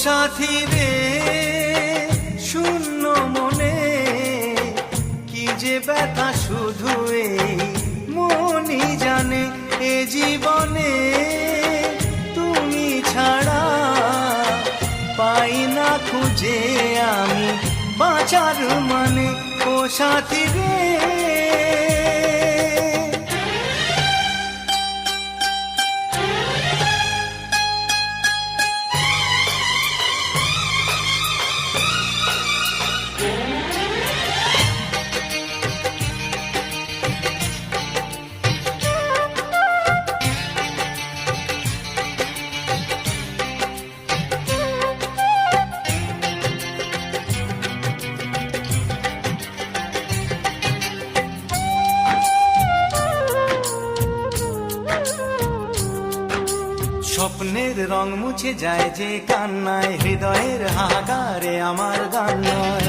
সাথী রে শূন্য মনে কি যে ব্যথা শুধু এই মনই জানে। এ জীবনে তুমি ছাড়া পাই না খুঁজে আমি বাঁচার মানে। ও সাথী রে স্বপ্নের রং মুছে যায় যে কান্নায়, হৃদয়ের হাহাকারে আমার গান নয়।